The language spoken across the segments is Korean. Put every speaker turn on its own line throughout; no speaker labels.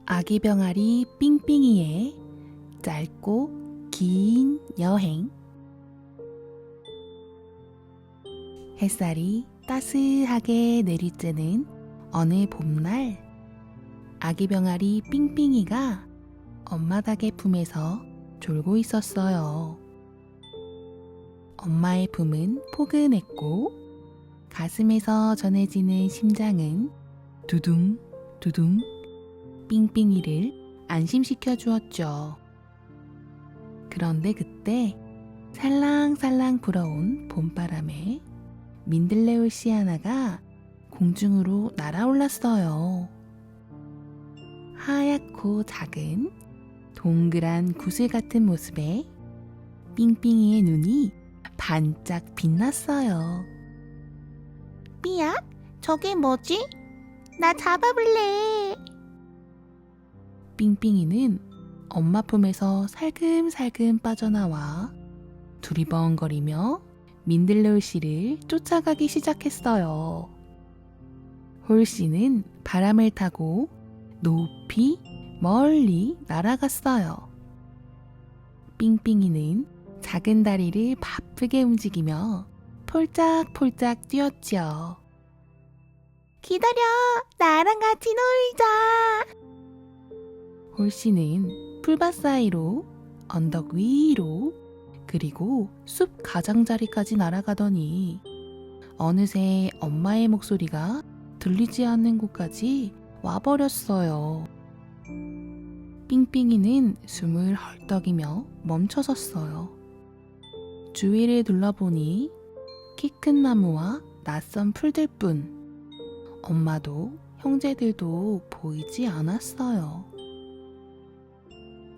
아기 병아리 삥삥이의 짧고 긴 여행. 햇살이 따스하게 내리쬐는 어느 봄날, 아기 병아리 삥삥이가 엄마 닭의 품에서 졸고 있었어요. 엄마의 품은 포근했고 가슴에서 전해지는 심장은 두둥 두둥 삥삥이를 안심시켜 주었죠. 그런데 그때 살랑살랑 불어온 봄바람에 민들레올씨 하나가 공중으로 날아올랐어요. 하얗고 작은 동그란 구슬 같은 모습에 삥삥이의 눈이 반짝 빛났어요.
삐약? 저게 뭐지? 나 잡아볼래.
삥삥이는 엄마 품에서 살금살금 빠져나와 두리번거리며 민들레올씨를 쫓아가기 시작했어요. 홀씨는 바람을 타고 높이 멀리 날아갔어요. 삥삥이는 작은 다리를 바쁘게 움직이며 폴짝폴짝 뛰었죠.
기다려, 나랑 같이 놀자.
홀씨는 풀밭 사이로, 언덕 위로, 그리고 숲 가장자리까지 날아가더니 어느새 엄마의 목소리가 들리지 않는 곳까지 와버렸어요. 삥삥이는 숨을 헐떡이며 멈춰섰어요. 주위를 둘러보니 키 큰 나무와 낯선 풀들뿐, 엄마도 형제들도 보이지 않았어요.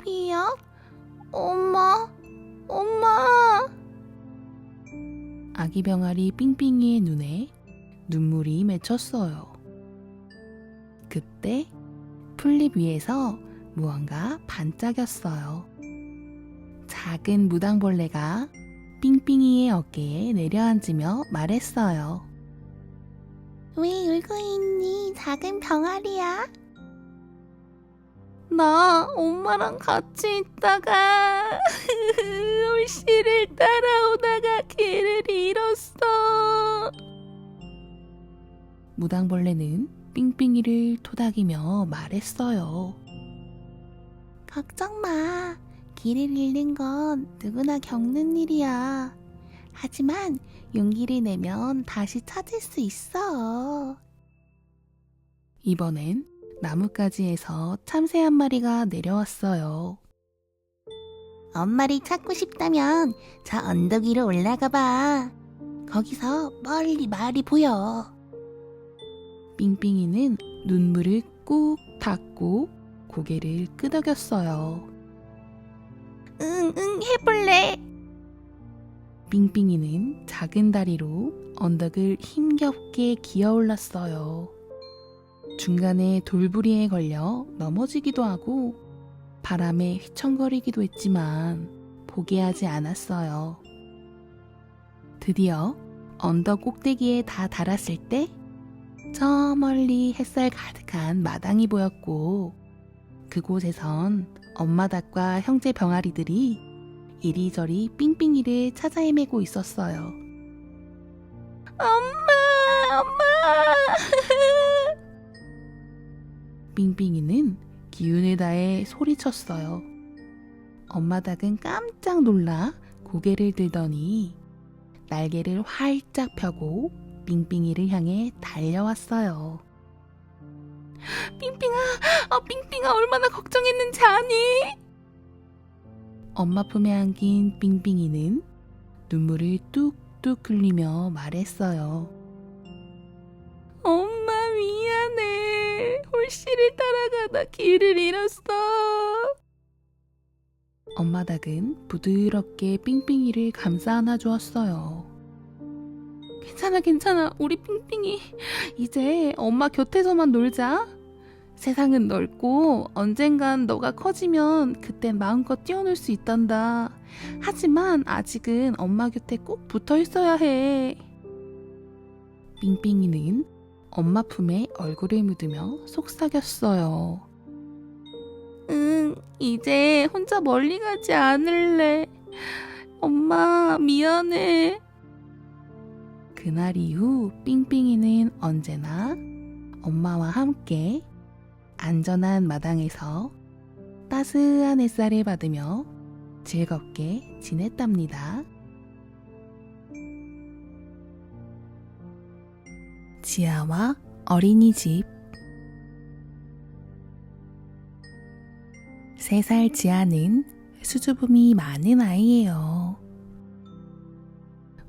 삐약? 엄마?
아기 병아리 삥삥이의 눈에 눈물이 맺혔어요. 그때 풀잎 위에서 무언가 반짝였어요. 작은 무당벌레가 삥삥이의 어깨에 내려앉으며 말했어요.
왜 울고 있니, 작은 병아리야?
나 엄마랑 같이 있다가 홀씨를 따라오다가 길을 잃었어. 무당벌레는 삥삥이를 토닥이며 말했어요.
걱정 마. 길을 잃는 건 누구나 겪는 일이야. 하지만 용기를 내면 다시 찾을 수 있어.
이번엔 나뭇가지에서 참새 한 마리가 내려왔어요.
엄마를 찾고 싶다면 저 언덕 위로 올라가 봐. 거기서 멀리 마을이 보여.
삥삥이는 눈물을 꾹 닫고 고개를 끄덕였어요.
응, 해볼래.
삥삥이는 작은 다리로 언덕을 힘겹게 기어올랐어요. 중간에 돌부리에 걸려 넘어지기도 하고 바람에 휘청거리기도 했지만 포기하지 않았어요. 드디어 언덕 꼭대기에 다 달았을 때 저 멀리 햇살 가득한 마당이 보였고 그곳에선 엄마 닭과 형제 병아리들이 이리저리 삥삥이를 찾아 헤매고 있었어요.
엄마.
삥삥이는 기운을 다해 소리쳤어요. 엄마 닭은 깜짝 놀라 고개를 들더니 날개를 활짝 펴고 삥삥이를 향해 달려왔어요. 삥삥아 얼마나 걱정했는지 아니? 엄마 품에 안긴 삥삥이는 눈물을 뚝뚝 흘리며 말했어요. 엄마 미안해. 홀씨를 따라가다 길을 잃었어. 엄마 닭은 부드럽게 삥삥이를 감싸 안아 주었어요. 괜찮아. 우리 삥삥이 이제 엄마 곁에서만 놀자. 세상은 넓고 언젠간 너가 커지면 그땐 마음껏 뛰어놀 수 있단다. 하지만 아직은 엄마 곁에 꼭 붙어 있어야 해. 삥삥이는 엄마 품에 얼굴을 묻으며 속삭였어요. 이제 혼자 멀리 가지 않을래. 엄마, 미안해. 그날 이후 삥삥이는 언제나 엄마와 함께 안전한 마당에서 따스한 햇살을 받으며 즐겁게 지냈답니다. 지아와 어린이집. 3살 지아는 수줍음이 많은 아이예요.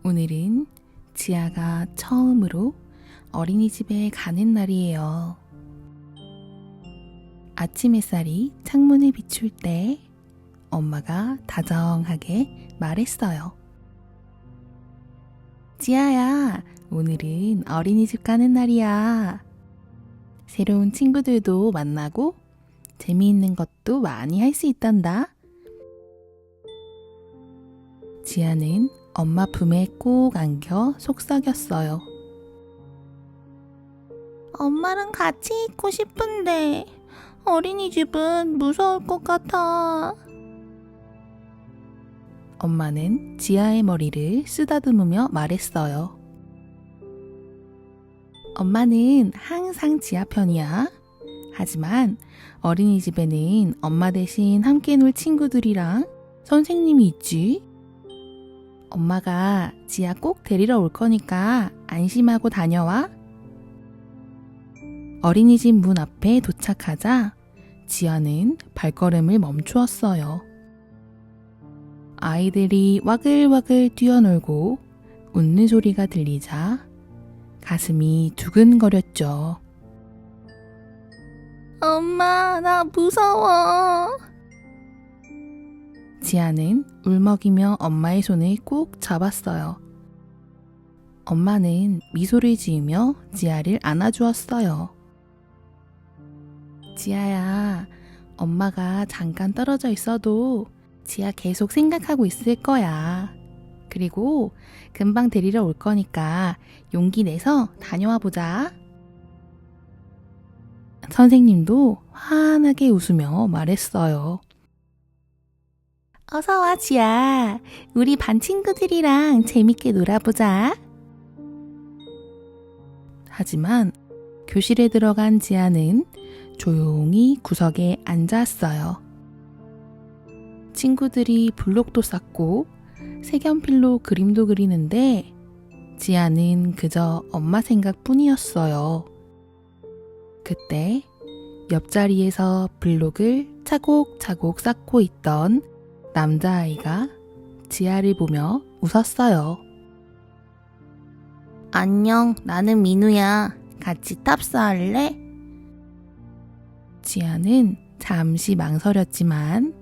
오늘은 지아가 처음으로 어린이집에 가는 날이에요. 아침 햇살이 창문을 비출 때 엄마가 다정하게 말했어요. 지아야, 오늘은 어린이집 가는 날이야. 새로운 친구들도 만나고 재미있는 것도 많이 할 수 있단다. 지아는 엄마 품에 꼭 안겨 속삭였어요.
엄마랑 같이 있고 싶은데 어린이집은 무서울 것 같아.
엄마는 지아의 머리를 쓰다듬으며 말했어요. 엄마는 항상 지아 편이야. 하지만 어린이집에는 엄마 대신 함께 놀 친구들이랑 선생님이 있지. 엄마가 지아 꼭 데리러 올 거니까 안심하고 다녀와. 어린이집 문 앞에 도착하자 지아는 발걸음을 멈추었어요. 아이들이 와글와글 뛰어놀고 웃는 소리가 들리자 가슴이 두근거렸죠.
엄마, 나 무서워.
지아는 울먹이며 엄마의 손을 꼭 잡았어요. 엄마는 미소를 지으며 지아를 안아주었어요. 지아야, 엄마가 잠깐 떨어져 있어도 지아 계속 생각하고 있을 거야. 그리고 금방 데리러 올 거니까 용기 내서 다녀와 보자. 선생님도 환하게 웃으며 말했어요.
어서 와, 지아. 우리 반 친구들이랑 재밌게 놀아보자.
하지만 교실에 들어간 지아는 조용히 구석에 앉았어요. 친구들이 블록도 쌓고 색연필로 그림도 그리는데 지아는 그저 엄마 생각뿐이었어요. 그때 옆자리에서 블록을 차곡차곡 쌓고 있던 남자아이가 지아를 보며 웃었어요.
안녕, 나는 민우야. 같이 탑사할래?
지아는 잠시 망설였지만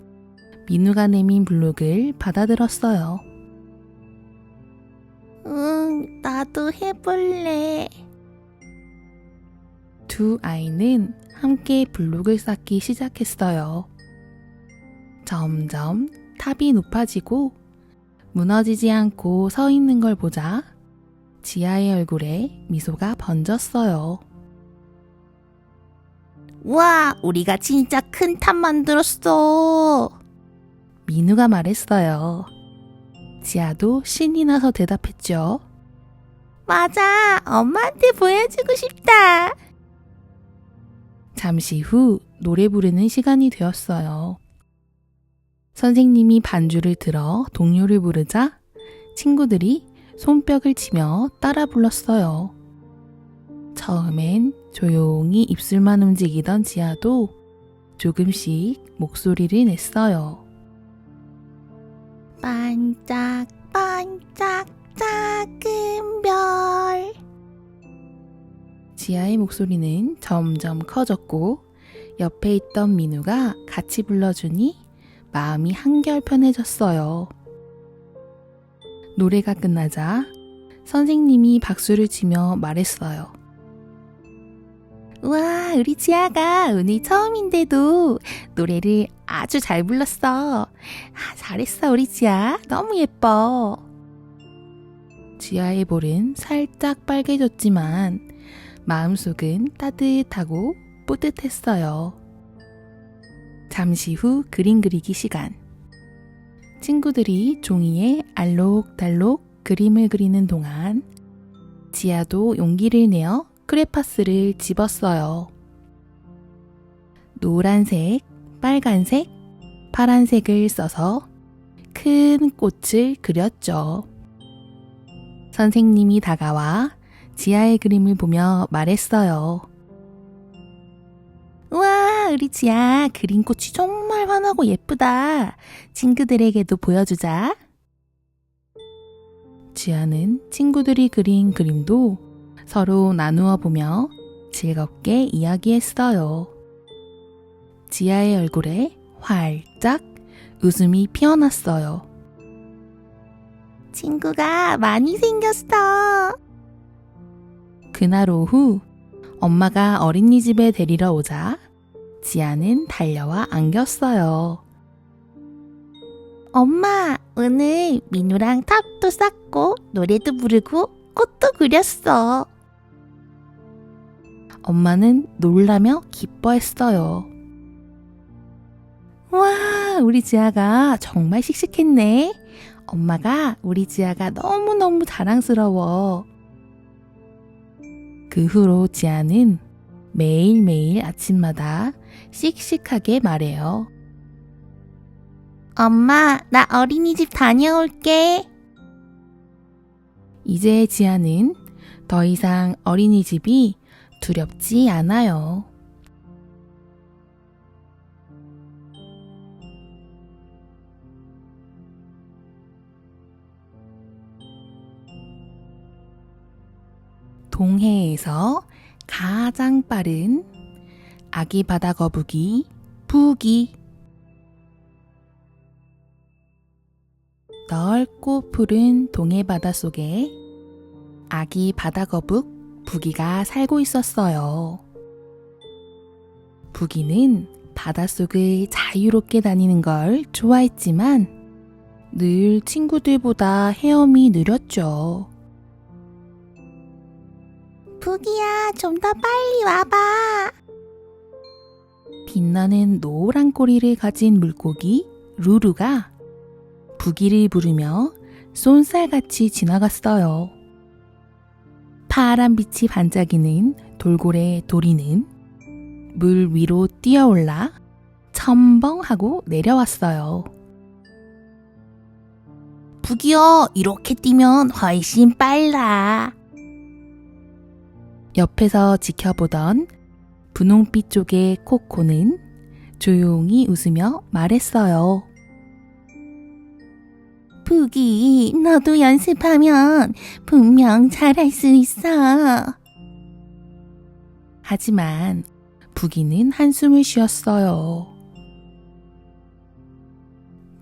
민우가 내민 블록을 받아들었어요.
응, 나도 해볼래.
두 아이는 함께 블록을 쌓기 시작했어요. 점점 탑이 높아지고 무너지지 않고 서 있는 걸 보자 지아의 얼굴에 미소가 번졌어요.
와, 우리가 진짜 큰 탑 만들었어.
민우가 말했어요. 지아도 신이 나서 대답했죠.
맞아, 엄마한테 보여주고 싶다.
잠시 후 노래 부르는 시간이 되었어요. 선생님이 반주를 들어 동요를 부르자 친구들이 손뼉을 치며 따라 불렀어요. 처음엔 조용히 입술만 움직이던 지아도 조금씩 목소리를 냈어요.
반짝반짝 작은 별.
지아의 목소리는 점점 커졌고 옆에 있던 민우가 같이 불러주니 마음이 한결 편해졌어요. 노래가 끝나자 선생님이 박수를 치며 말했어요.
우와, 우리 지아가 오늘 처음인데도 노래를 아주 잘 불렀어. 잘했어, 우리 지아. 너무 예뻐.
지아의 볼은 살짝 빨개졌지만 마음속은 따뜻하고 뿌듯했어요. 잠시 후 그림 그리기 시간. 친구들이 종이에 알록달록 그림을 그리는 동안 지아도 용기를 내어 크레파스를 집었어요. 노란색, 빨간색, 파란색을 써서 큰 꽃을 그렸죠. 선생님이 다가와 지아의 그림을 보며 말했어요. 우와, 우리 지아 그린 꽃이 정말 환하고 예쁘다. 친구들에게도 보여주자. 지아는 친구들이 그린 그림도 서로 나누어 보며 즐겁게 이야기했어요. 지아의 얼굴에 활짝 웃음이 피어났어요.
친구가 많이 생겼어.
그날 오후 엄마가 어린이집에 데리러 오자 지아는 달려와 안겼어요.
엄마, 오늘 민우랑 탑도 쌓고 노래도 부르고 꽃도 그렸어.
엄마는 놀라며 기뻐했어요. 와, 우리 지아가 정말 씩씩했네. 엄마가 우리 지아가 너무너무 자랑스러워. 그 후로 지아는 매일매일 아침마다 씩씩하게 말해요.
엄마, 나 어린이집 다녀올게.
이제 지아는 더 이상 어린이집이 두렵지 않아요. 동해에서 가장 빠른 아기 바다 거북이 부기. 넓고 푸른 동해 바다 속에 아기 바다 거북 부기가 살고 있었어요. 부기는 바닷속을 자유롭게 다니는 걸 좋아했지만 늘 친구들보다 헤엄이 느렸죠.
부기야, 좀 더 빨리 와봐.
빛나는 노란 꼬리를 가진 물고기 루루가 부기를 부르며 쏜살같이 지나갔어요. 파란 빛이 반짝이는 돌고래 도리는 물 위로 뛰어올라 첨벙하고 내려왔어요.
부기야, 이렇게 뛰면 훨씬 빨라.
옆에서 지켜보던 분홍빛 쪽의 코코는 조용히 웃으며 말했어요.
부기, 너도 연습하면 분명 잘할 수 있어.
하지만 부기는 한숨을 쉬었어요.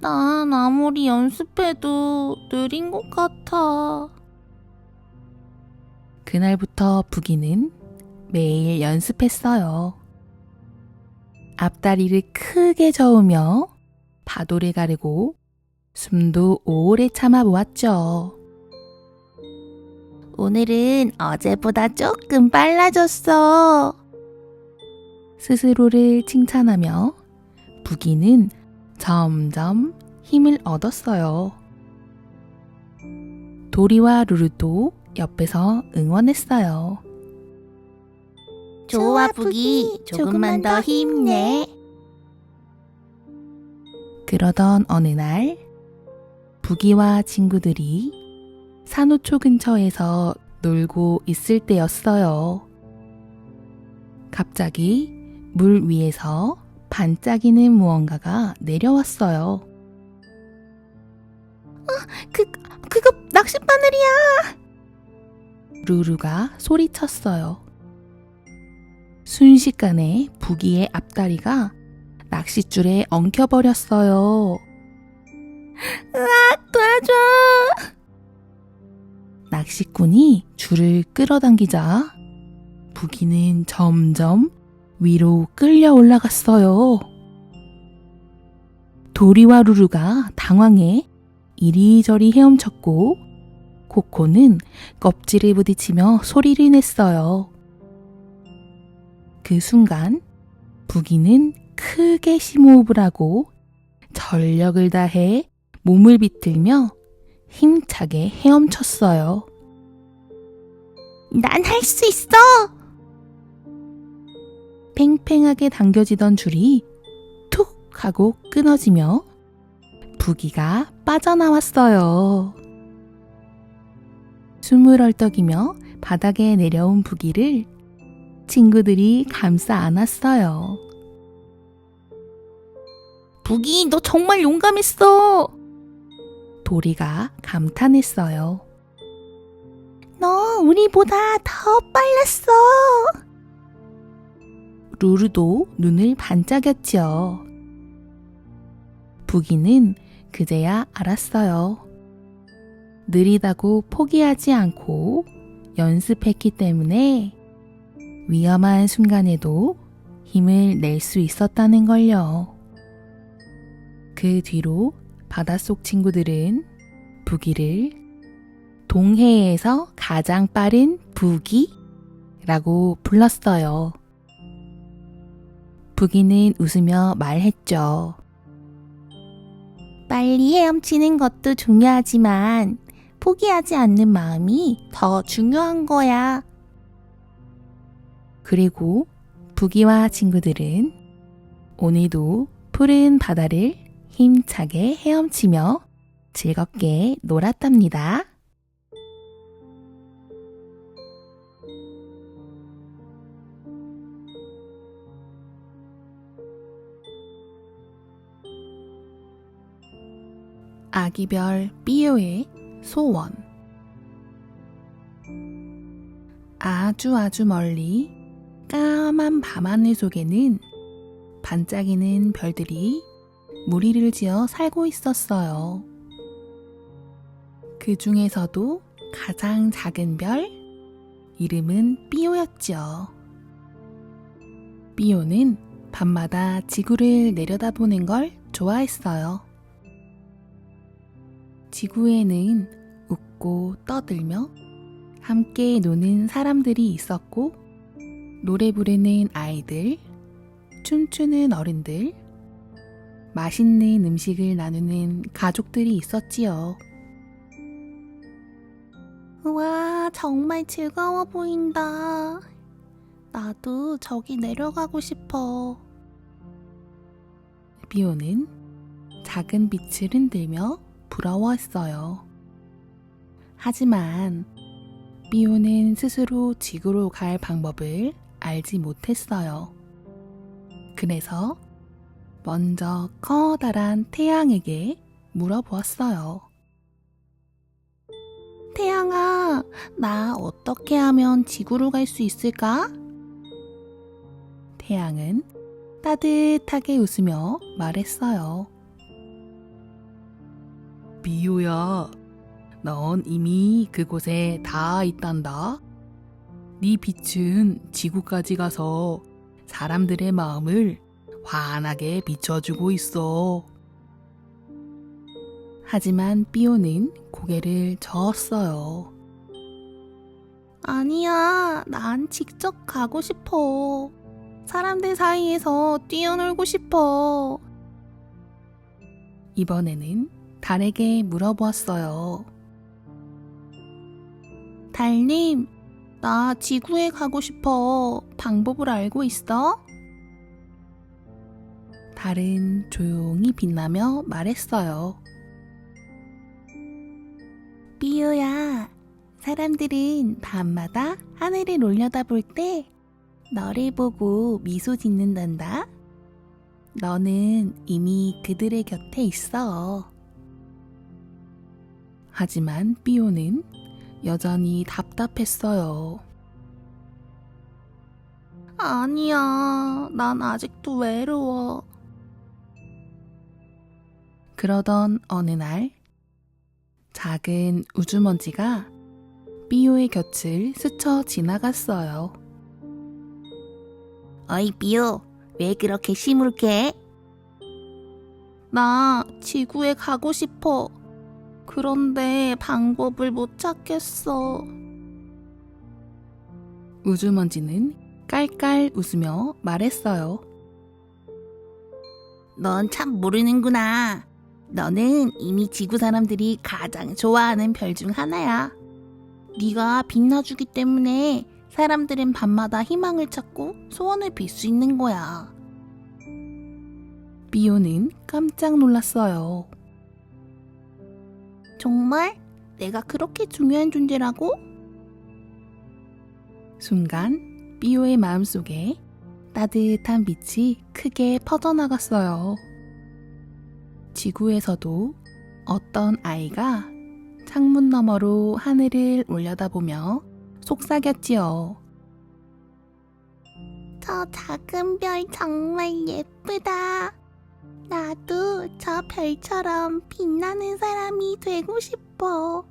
난 아무리 연습해도 느린 것 같아.
그날부터 부기는 매일 연습했어요. 앞다리를 크게 저으며 파도를 가르고 숨도 오래 참아 보았죠.
오늘은 어제보다 조금 빨라졌어.
스스로를 칭찬하며 부기는 점점 힘을 얻었어요. 도리와 루루도 옆에서 응원했어요.
좋아, 부기. 조금만 더 힘내.
그러던 어느 날 부기와 친구들이 산호초 근처에서 놀고 있을 때였어요. 갑자기 물 위에서 반짝이는 무언가가 내려왔어요.
그거 낚싯바늘이야.
루루가 소리쳤어요. 순식간에 부기의 앞다리가 낚싯줄에 엉켜버렸어요.
으악, 도와줘.
낚시꾼이 줄을 끌어당기자 부기는 점점 위로 끌려 올라갔어요. 도리와 루루가 당황해 이리저리 헤엄쳤고 코코는 껍질을 부딪히며 소리를 냈어요. 그 순간 부기는 크게 심호흡을 하고 전력을 다해 몸을 비틀며 힘차게 헤엄쳤어요.
난 할 수 있어!
팽팽하게 당겨지던 줄이 툭 하고 끊어지며 부기가 빠져나왔어요. 숨을 헐떡이며 바닥에 내려온 부기를 친구들이 감싸 안았어요.
부기, 너 정말 용감했어!
도리가 감탄했어요.
너 우리보다 더 빨랐어!
루루도 눈을 반짝였지요. 부기는 그제야 알았어요. 느리다고 포기하지 않고 연습했기 때문에 위험한 순간에도 힘을 낼 수 있었다는 걸요. 그 뒤로 바닷속 친구들은 부기를 동해에서 가장 빠른 부기라고 불렀어요. 부기는 웃으며 말했죠.
빨리 헤엄치는 것도 중요하지만 포기하지 않는 마음이 더 중요한 거야.
그리고 부기와 친구들은 오늘도 푸른 바다를 힘차게 헤엄치며 즐겁게 놀았답니다. 아기별 삐요의 소원. 아주 멀리 까만 밤하늘 속에는 반짝이는 별들이 무리를 지어 살고 있었어요. 그 중에서도 가장 작은 별, 이름은 삐요였죠. 삐요는 밤마다 지구를 내려다보는 걸 좋아했어요. 지구에는 웃고 떠들며 함께 노는 사람들이 있었고, 노래 부르는 아이들, 춤추는 어른들, 맛있는 음식을 나누는 가족들이 있었지요.
우와, 정말 즐거워 보인다. 나도 저기 내려가고 싶어.
삐요는 작은 빛을 흔들며 부러워했어요. 하지만 삐요는 스스로 지구로 갈 방법을 알지 못했어요. 그래서 먼저 커다란 태양에게 물어보았어요.
태양아, 나 어떻게 하면 지구로 갈 수 있을까?
태양은 따뜻하게 웃으며 말했어요. 삐요야, 넌 이미 그곳에 다 있단다. 네 빛은 지구까지 가서 사람들의 마음을 환하게 비춰주고 있어. 하지만 삐요는 고개를 저었어요.
아니야, 난 직접 가고 싶어. 사람들 사이에서 뛰어놀고 싶어.
이번에는 달에게 물어보았어요.
달님, 나 지구에 가고 싶어. 방법을 알고 있어?
달은 조용히 빛나며 말했어요.
삐요야, 사람들은 밤마다 하늘을 올려다볼 때 너를 보고 미소 짓는단다. 너는 이미 그들의 곁에 있어.
하지만 삐요는 여전히 답답했어요.
아니야, 난 아직도 외로워.
그러던 어느 날 작은 우주먼지가 삐요의 곁을 스쳐 지나갔어요.
어이 삐요, 왜 그렇게 시무룩해? 나 지구에 가고 싶어. 그런데 방법을 못 찾겠어.
우주먼지는 깔깔 웃으며 말했어요.
넌 참 모르는구나. 너는 이미 지구 사람들이 가장 좋아하는 별 중 하나야. 네가 빛나주기 때문에 사람들은 밤마다 희망을 찾고 소원을 빌 수 있는 거야.
삐오는 깜짝 놀랐어요.
정말? 내가 그렇게 중요한 존재라고?
순간 삐오의 마음속에 따뜻한 빛이 크게 퍼져나갔어요. 지구에서도 어떤 아이가 창문 너머로 하늘을 올려다보며 속삭였지요.
저 작은 별 정말 예쁘다. 나도 저 별처럼 빛나는 사람이 되고 싶어.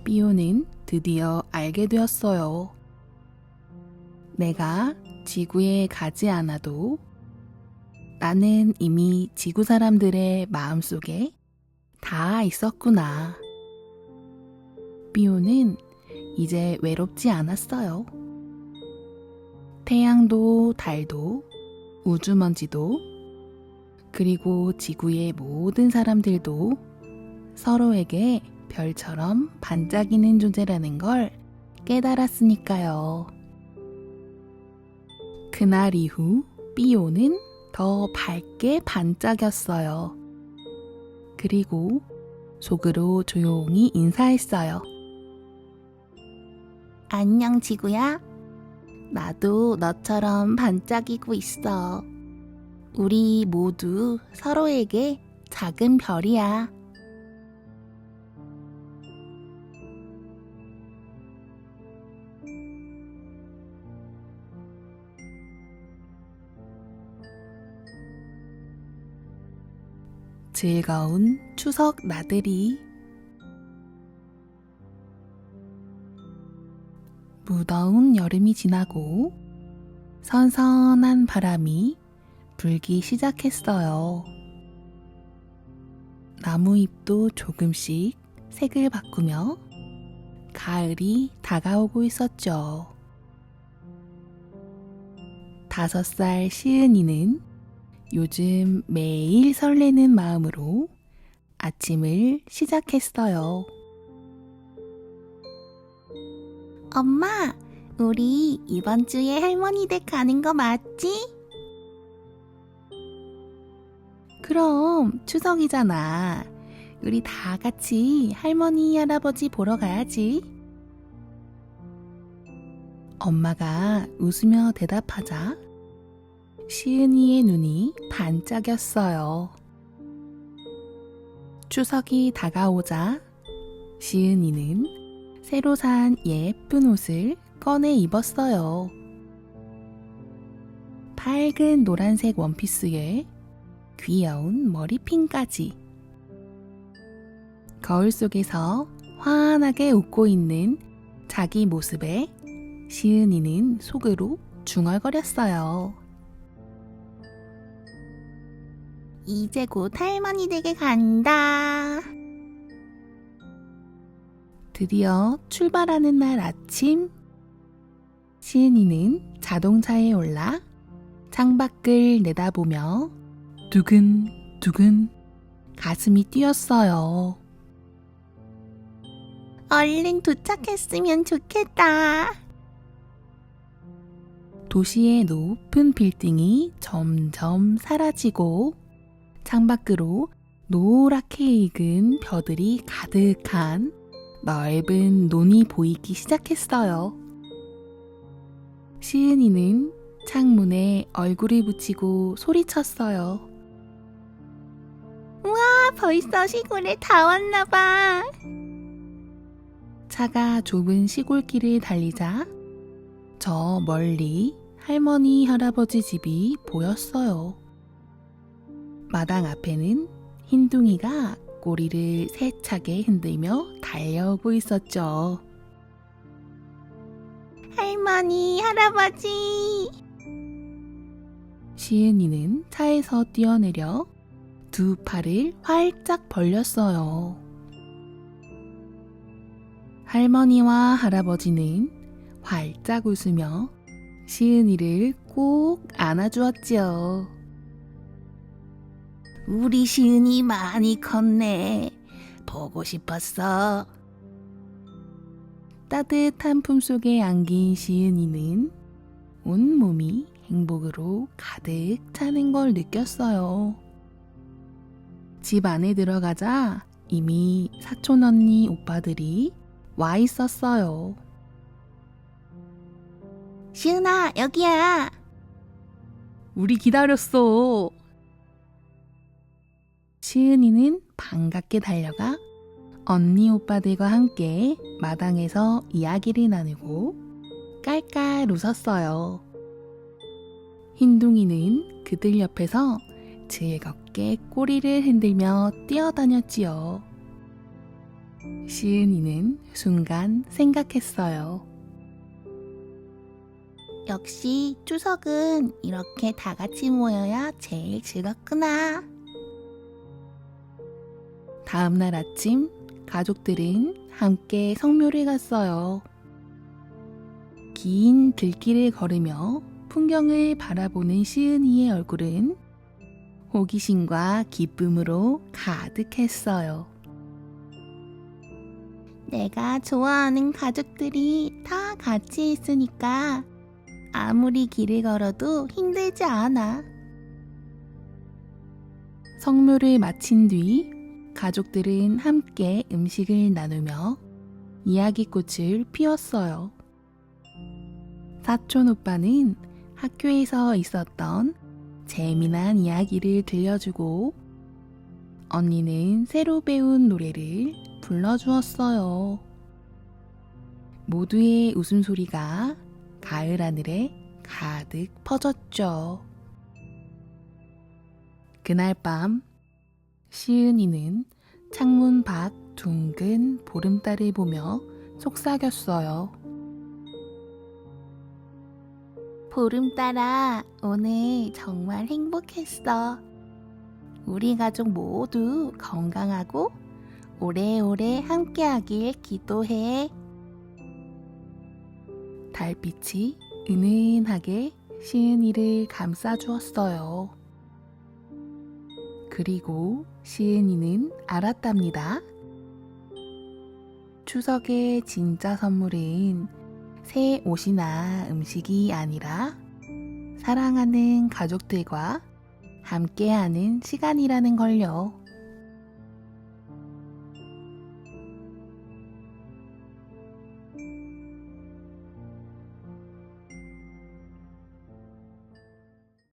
삐오는 드디어 알게 되었어요. 내가 지구에 가지 않아도 나는 이미 지구 사람들의 마음속에 다 있었구나. 삐오는 이제 외롭지 않았어요. 태양도 달도 우주먼지도 그리고 지구의 모든 사람들도 서로에게 별처럼 반짝이는 존재라는 걸 깨달았으니까요. 그날 이후 삐오는 더 밝게 반짝였어요. 그리고 속으로 조용히 인사했어요.
안녕 지구야. 나도 너처럼 반짝이고 있어. 우리 모두 서로에게 작은 별이야.
즐거운 추석 나들이. 무더운 여름이 지나고 선선한 바람이 불기 시작했어요. 나무잎도 조금씩 색을 바꾸며 가을이 다가오고 있었죠. 5살 시은이는 요즘 매일 설레는 마음으로 아침을 시작했어요.
엄마, 우리 이번 주에 할머니 댁 가는 거 맞지?
그럼 추석이잖아. 우리 다 같이 할머니, 할아버지 보러 가야지. 엄마가 웃으며 대답하자 시은이의 눈이 반짝였어요. 추석이 다가오자 시은이는 새로 산 예쁜 옷을 꺼내 입었어요. 밝은 노란색 원피스에 귀여운 머리핀까지. 거울 속에서 환하게 웃고 있는 자기 모습에 시은이는 속으로 중얼거렸어요.
이제 곧 할머니 댁에 간다.
드디어 출발하는 날 아침, 시은이는 자동차에 올라 창밖을 내다보며 두근두근 가슴이 뛰었어요.
얼른 도착했으면 좋겠다.
도시의 높은 빌딩이 점점 사라지고 창밖으로 노랗게 익은 벼들이 가득한 넓은 논이 보이기 시작했어요. 시은이는 창문에 얼굴을 붙이고 소리쳤어요.
벌써 시골에 다 왔나봐.
차가 좁은 시골길을 달리자 저 멀리 할머니, 할아버지 집이 보였어요. 마당 앞에는 흰둥이가 꼬리를 세차게 흔들며 달려오고 있었죠.
할머니, 할아버지.
시은이는 차에서 뛰어내려 두 팔을 활짝 벌렸어요. 할머니와 할아버지는 활짝 웃으며 시은이를 꼭 안아주었지요.
우리 시은이 많이 컸네. 보고 싶었어.
따뜻한 품속에 안긴 시은이는 온몸이 행복으로 가득 차는 걸 느꼈어요. 집 안에 들어가자 이미 사촌 언니 오빠들이 와 있었어요.
시은아, 여기야.
우리 기다렸어. 시은이는 반갑게 달려가 언니 오빠들과 함께 마당에서 이야기를 나누고 깔깔 웃었어요. 흰둥이는 그들 옆에서 즐겁게 꼬리를 흔들며 뛰어다녔지요. 시은이는 순간 생각했어요.
역시 추석은 이렇게 다 같이 모여야 제일 즐겁구나.
다음 날 아침 가족들은 함께 성묘를 갔어요. 긴 들길을 걸으며 풍경을 바라보는 시은이의 얼굴은 호기심과 기쁨으로 가득했어요.
내가 좋아하는 가족들이 다 같이 있으니까 아무리 길을 걸어도 힘들지 않아.
성묘를 마친 뒤 가족들은 함께 음식을 나누며 이야기꽃을 피웠어요. 사촌 오빠는 학교에서 있었던 재미난 이야기를 들려주고 언니는 새로 배운 노래를 불러주었어요. 모두의 웃음소리가 가을 하늘에 가득 퍼졌죠. 그날 밤 시은이는 창문 밖 둥근 보름달을 보며 속삭였어요.
보름달아, 오늘 정말 행복했어. 우리 가족 모두 건강하고 오래오래 함께하길 기도해.
달빛이 은은하게 시은이를 감싸주었어요. 그리고 시은이는 알았답니다. 추석의 진짜 선물은 새 옷이나 음식이 아니라 사랑하는 가족들과 함께하는 시간이라는 걸요.